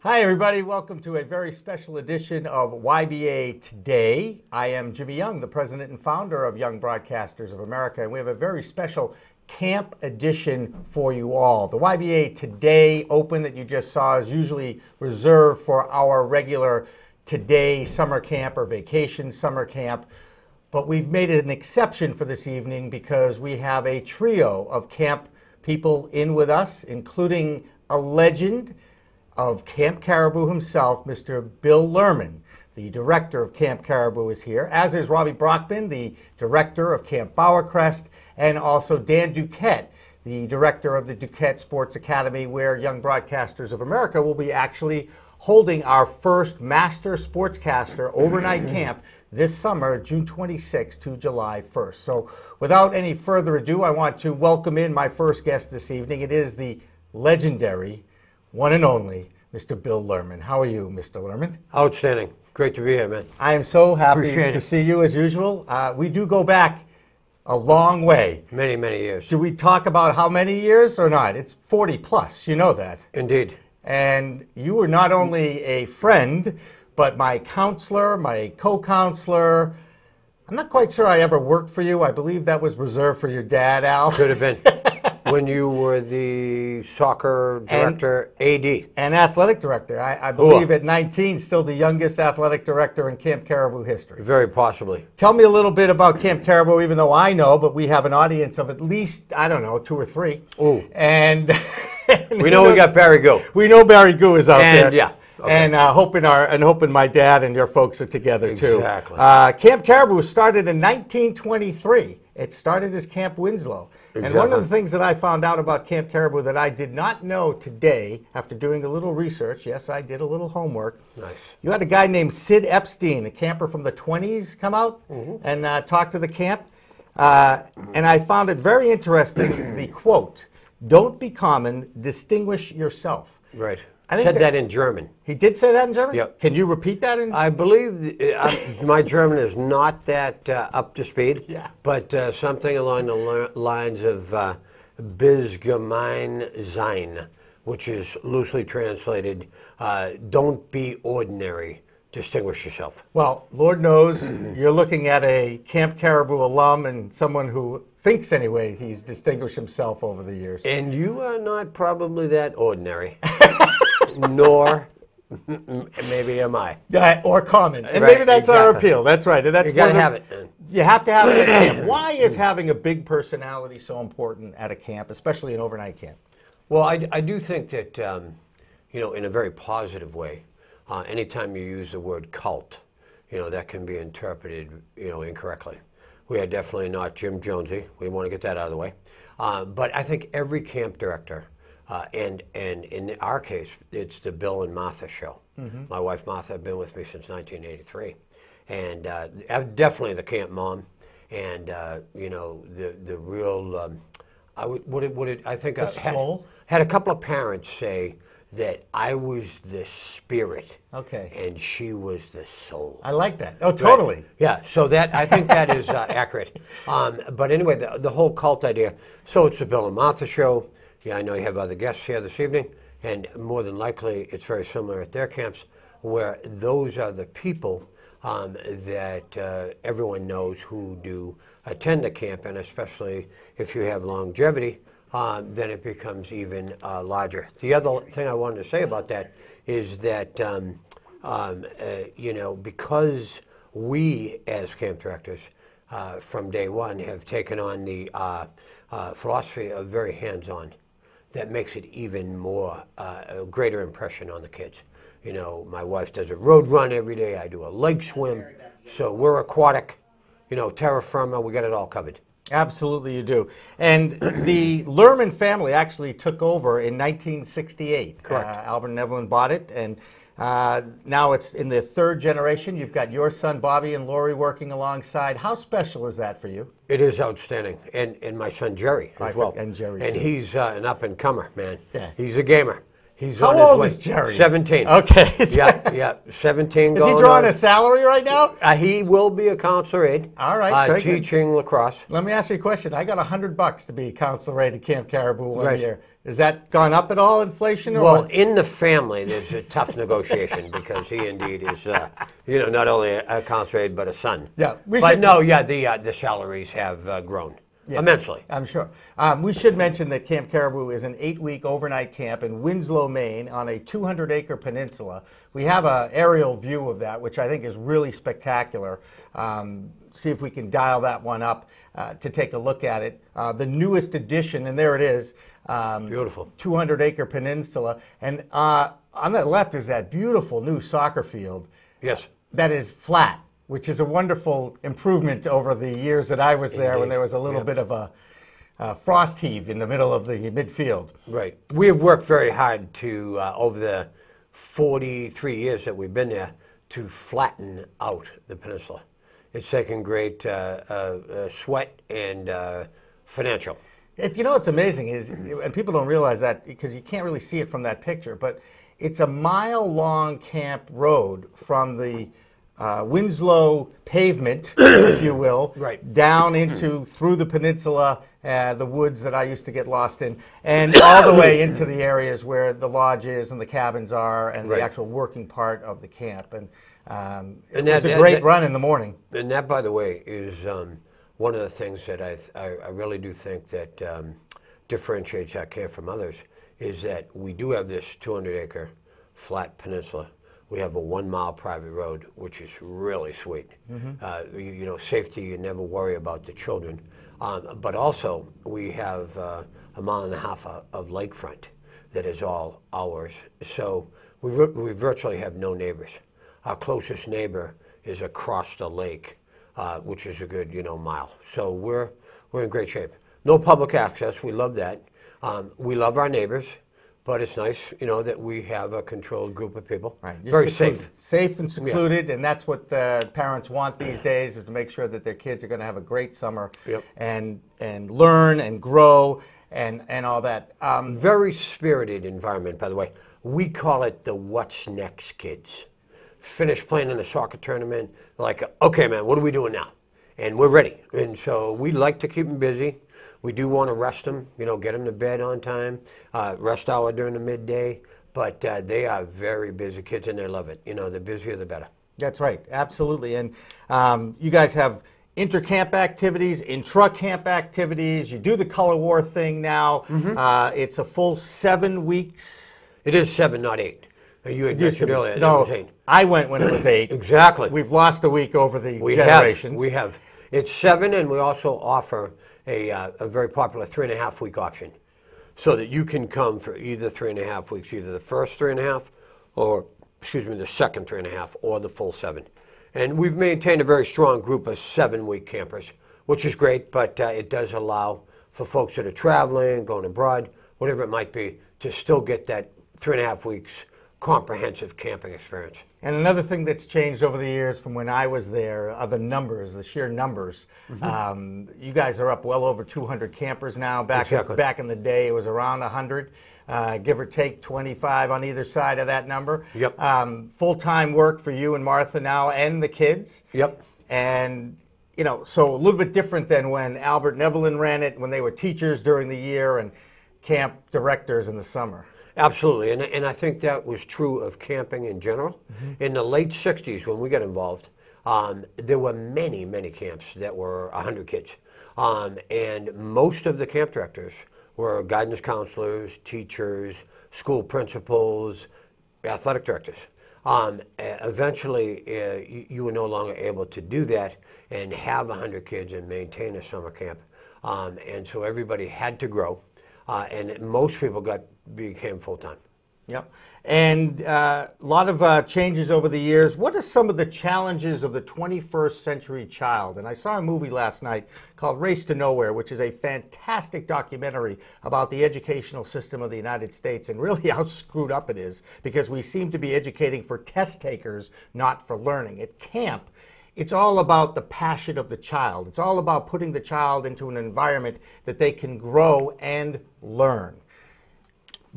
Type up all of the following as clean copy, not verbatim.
Hi everybody, welcome to a very special edition of YBA Today. I am Jimmy Young, the president and founder of Young Broadcasters of America, and we have a very special camp edition for you all. The YBA Today Open that you just saw is usually reserved for our regular Today summer camp or vacation summer camp, but we've made an exception for this evening because we have a trio of camp people in with us, including a legend of Camp Caribou himself, Mr. Bill Lerman. The director of Camp Caribou is here, as is Robbie Brockman, the director of Camp Bauercrest, and also Dan Duquette, the director of the Duquette Sports Academy, where Young Broadcasters of America will be actually holding our first Master Sportscaster overnight camp this summer, June 26th to July 1st. So without any further ado, I want to welcome in my first guest this evening. It is the legendary, one and only, Mr. Bill Lerman. How are you, Mr. Lerman? Outstanding. Great to be here, man. I am so happy Appreciate to it. see you as usual. We do go back a long way. Many, many years. Do we talk about how many years or not? It's 40 plus, you know that. Indeed. And you were not only a friend, but my counselor, my co-counselor. I'm not quite sure I ever worked for you. I believe that was reserved for your dad, Al. Could have been. When you were the soccer director, AD. And athletic director. I believe at 19, still the youngest athletic director in Camp Caribou history. Very possibly. Tell me a little bit about Camp Caribou, even though I know, but we have an audience of at least, I don't know, 2 or 3. Ooh. And We know we got Barry Goo. We know Barry Goo is out there. And, yeah. Okay. And hoping my dad and your folks are together too. Exactly. Camp Caribou started in 1923. It started as Camp Winslow. Exactly. And one of the things that I found out about Camp Caribou that I did not know today, after doing a little research, yes, I did a little homework. Nice. You had a guy named Sid Epstein, a camper from the 20s, come out and talk to the camp. And I found it very interesting, the quote, "Don't be common, distinguish yourself." Right. I think Said that in German. He did say that in German? Yep. Can you repeat that in? I believe my German is not that up to speed. Yeah. But something along the lines of bis gemein sein, which is loosely translated, don't be ordinary, distinguish yourself. Well, Lord knows you're looking at a Camp Caribou alum and someone who thinks anyway he's distinguished himself over the years. And you are not probably that ordinary. Nor maybe am I. Or common. And Right, maybe that's our exactly. appeal. That's right. And that's You got to one of have the- it, man. You have to have it at camp. Why is having a big personality so important at a camp, especially an overnight camp? Well, I do think that, in a very positive way, anytime you use the word cult, that can be interpreted, incorrectly. We are definitely not Jim Jonesy. We want to get that out of the way. But I think every camp director, and in our case, it's the Bill and Martha show. My wife Martha has been with me since 1983, and definitely the camp mom, and the real. I think The soul? had a couple of parents say that I was the spirit, Okay. and she was the soul. I like that. Oh, totally. Right. Yeah, so that I think that is accurate. But anyway, the whole cult idea. So it's the Bill and Martha show. Yeah, I know you have other guests here this evening, and more than likely it's very similar at their camps, where those are the people that everyone knows who do attend the camp, and especially if you have longevity, then it becomes even larger. The other thing I wanted to say about that is that, because we as camp directors from day one have taken on the philosophy of very hands-on, that makes it even more, a greater impression on the kids. My wife does a road run every day, I do a leg swim, so we're aquatic, terra firma, we got it all covered. Absolutely you do. And the Lerman family actually took over in 1968. Correct. Albert and Evelyn bought it, and now it's in the 3rd generation. You've got your son Bobby and Lori working alongside. How special is that for you? It is outstanding. And my son Jerry as well. And Jerry, And too. he's an up-and-comer, man. Yeah. He's a gamer. He's How on his old way. is Jerry? 17. Okay. Yeah, 17. Is he drawing a salary right now? He will be a counselor aide. All right, very good. teaching lacrosse. Let me ask you a question. I got $100 to be counselor aide at Camp Caribou one Right. year. Has that gone up at all, inflation, or Well, what? in the family, there's a tough negotiation because he indeed is, not only a counselor aide but a son. Yeah, the salaries have grown immensely. I'm sure. We should mention that Camp Caribou is an 8-week overnight camp in Winslow, Maine, on a 200-acre peninsula. We have an aerial view of that, which I think is really spectacular. See if we can dial that one up to take a look at it. The newest addition, and there it is. Beautiful. 200-acre peninsula. And on the left is that beautiful new soccer field. Yes. That is flat, which is a wonderful improvement over the years that I was there, when there was a little bit of a frost heave in the middle of the midfield. Right. We have worked very hard to, over the 43 years that we've been there, to flatten out the peninsula. It's taken great sweat and financial. What's amazing is, and people don't realize that because you can't really see it from that picture, but it's a mile-long camp road from the Winslow pavement, if you will, right, down into, through the peninsula, the woods that I used to get lost in, and all the way into the areas where the lodge is and the cabins are and the actual working part of the camp. And it was a great run in the morning. And that, by the way, is one of the things that I really do think that differentiates our camp from others, is that we do have this 200-acre flat peninsula. We have a 1-mile private road, which is really sweet. Safety, you never worry about the children. But also, we have a 1.5 miles of lakefront that is all ours. So we virtually have no neighbors. Our closest neighbor is across the lake, which is a good, mile. So we're in great shape. No public access. We love that. We love our neighbors. But it's nice, that we have a controlled group of people. Right. Very safe. Safe and secluded, and that's what the parents want these days, is to make sure that their kids are going to have a great summer and learn and grow and all that. Very spirited environment, by the way. We call it the what's next kids. Finish playing in a soccer tournament, like, okay, man, what are we doing now? And we're ready. And so we like to keep them busy. We do want to rest them, get them to bed on time, rest hour during the midday. But they are very busy kids, and they love it. The busier, the better. That's right, absolutely. And you guys have InterCamp activities, intra-camp activities. You do the color war thing now. It's a full 7 weeks. It is 7, not 8. You had mentioned earlier that it was 8. I went when it was 8. Exactly. We've lost a week over the generations. We have. It's 7, and we also offer a very popular 3.5-week option, so that you can come for either 3.5 weeks, either the first 3.5, or the second 3.5, or the full 7. And we've maintained a very strong group of 7-week campers, which is great. But it does allow for folks that are traveling, going abroad, whatever it might be, to still get that 3.5 weeks comprehensive camping experience. And another thing that's changed over the years from when I was there are the numbers, the sheer numbers. You guys are up well over 200 campers now. Back in the day, it was around 100, give or take 25 on either side of that number. Yep. Full-time work for you and Martha now, and the kids. Yep. And so a little bit different than when Albert and Evelyn ran it, when they were teachers during the year and camp directors in the summer. Absolutely, and I think that was true of camping in general. In the late 60s, when we got involved, there were many, many camps that were 100 kids. And most of the camp directors were guidance counselors, teachers, school principals, athletic directors. Eventually, you were no longer able to do that and have 100 kids and maintain a summer camp. And so everybody had to grow, and most people became full-time. Yep. And a lot of changes over the years. What are some of the challenges of the 21st century child? And I saw a movie last night called Race to Nowhere, which is a fantastic documentary about the educational system of the United States and really how screwed up it is, because we seem to be educating for test takers, not for learning. At camp, it's all about the passion of the child. It's all about putting the child into an environment that they can grow and learn.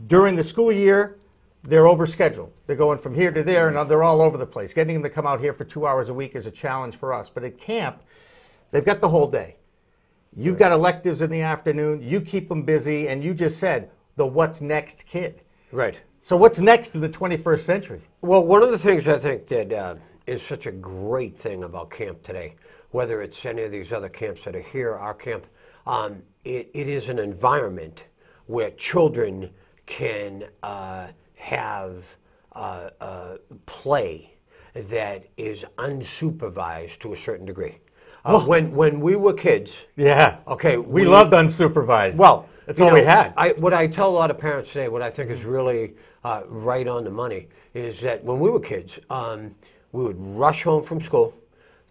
During the school year, they're overscheduled. They're going from here to there, and they're all over the place. Getting them to come out here for 2 hours a week is a challenge for us. But at camp, they've got the whole day. You've got electives in the afternoon. You keep them busy, and you just said the what's next kid. Right. So what's next in the 21st century? Well, one of the things I think that is such a great thing about camp today, whether it's any of these other camps that are here, our camp, it is an environment where children can have play that is unsupervised to a certain degree. When we were kids, okay, we loved unsupervised. Well, that's all we had. What I tell a lot of parents today, what I think is really right on the money, is that when we were kids, we would rush home from school,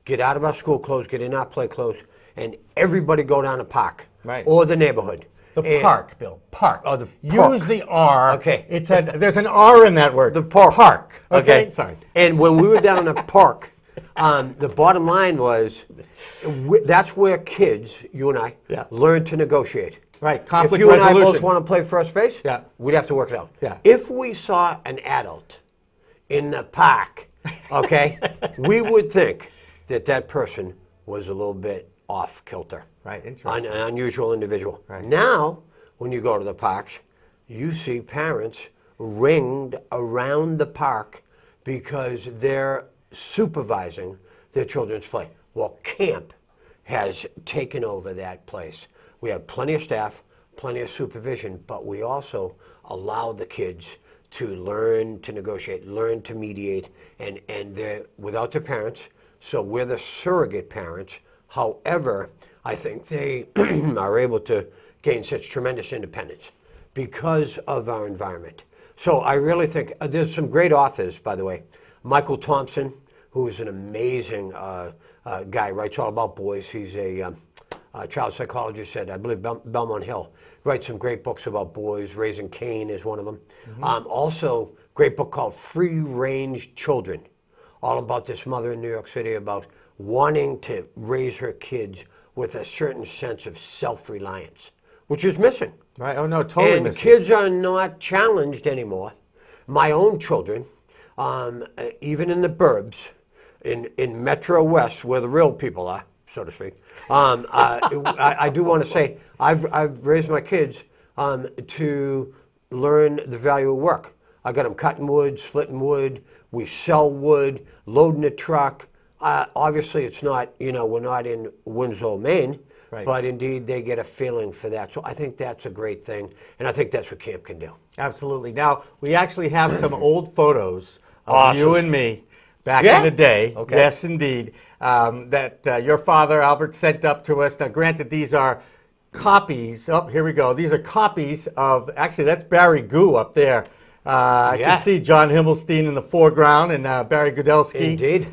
get out of our school clothes, get in our play clothes, and everybody go down the park or the neighborhood. The park, Bill. Park. Oh, the park. Use the R. Okay. There's an R in that word. The park. Park. Okay. Sorry. And when we were down the park, the bottom line was that's where kids, you and I, learn to negotiate. Right. Conflict resolution. If you resolution. and I both want to play first base, we'd have to work it out. If we saw an adult in the park, we would think that that person was a little bit off kilter. Right, interesting. An unusual individual. Right. Now, when you go to the parks, you see parents ringed around the park because they're supervising their children's play. Well, camp has taken over that place. We have plenty of staff, plenty of supervision, but we also allow the kids to learn to negotiate, learn to mediate, and they're without their parents, so we're the surrogate parents. However, I think they are able to gain such tremendous independence because of our environment. So I really think there's some great authors, by the way. Michael Thompson, who is an amazing guy, writes all about boys. He's a child psychologist at, I believe, Belmont Hill. Writes some great books about boys. Raising Cain is one of them. Also, great book called Free Range Children, all about this mother in New York City about wanting to raise her kids with a certain sense of self-reliance, which is missing. Right. Oh, no, totally missing. And kids are not challenged anymore. My own children, even in the burbs, in Metro West, where the real people are, so to speak, I do want to say I've raised my kids to learn the value of work. I got them cutting wood, splitting wood. We sell wood, loading a truck. Obviously, it's not, we're not in Winslow, Maine, but indeed they get a feeling for that. So I think that's a great thing, and I think that's what camp can do. Absolutely. Now, we actually have some old photos of you and me back in the day. Okay. Yes, indeed. That your father, Albert, sent up to us. Now, granted, these are copies. Oh, here we go. These are copies of, actually, that's Barry Goo up there. I can see John Himmelstein in the foreground and Barry Gudelski. Indeed.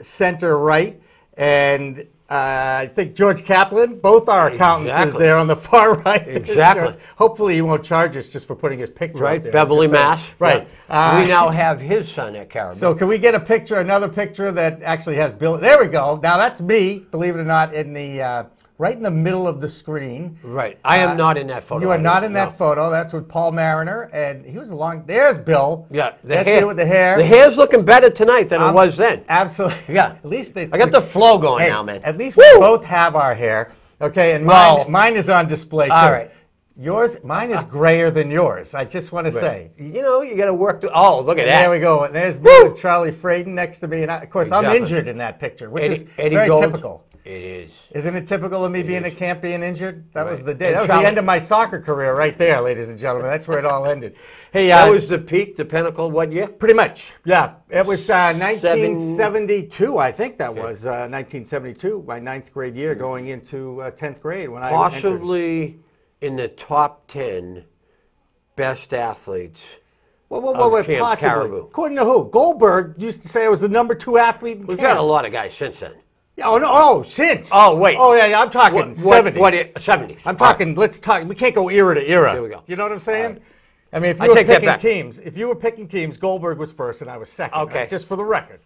Center right. And I think George Kaplan, both our accountants, is there on the far right. Exactly. Hopefully he won't charge us just for putting his picture up there. Beverly, Mass. Right. We now have his son at Caribou. So can we get a picture, another picture that actually has Bill? There we go. Now that's me, believe it or not, in the right in the middle of the screen. Right. I am not in that photo. You are not in that photo. That's with Paul Mariner, and he was along. There's Bill. Yeah. That's you with the hair. The hair's looking better tonight than it was then. Absolutely. Yeah. At least I got the flow going now, man. At least we both have our hair. Okay, and mine is on display too. All right. Mine is grayer than yours. I just want to say. You got to work through. Oh, look at that. There we go. And there's me with Charlie Frayden next to me, and of course I'm injured in that picture, which is very typical. It is. Isn't it typical of me being at camp being injured? That was the day. That was the end of my soccer career right there, ladies and gentlemen. That's where it all ended. Hey, that was the peak, the pinnacle, what year? Pretty much, yeah. It was 1972, I think that was. 1972, my 9th grade year going into 10th grade when I entered. Possibly in the top 10 best athletes Wait, Camp possibly. Caribou. According to who? Goldberg used to say I was the #2 athlete in We've camp. got a lot of guys since then. Oh, no. Oh, since. Oh, wait. Oh, yeah, I'm talking 70s. 70s. I'm talking, let's talk, we can't go era to era. There we go. You know what I'm saying? Right. I mean, if you were picking teams, Goldberg was first and I was second. Okay. Just for the record.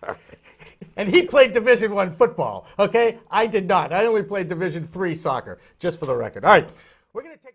And he played Division I football, okay? I did not. I only played Division III soccer, just for the record. All right. We're going to take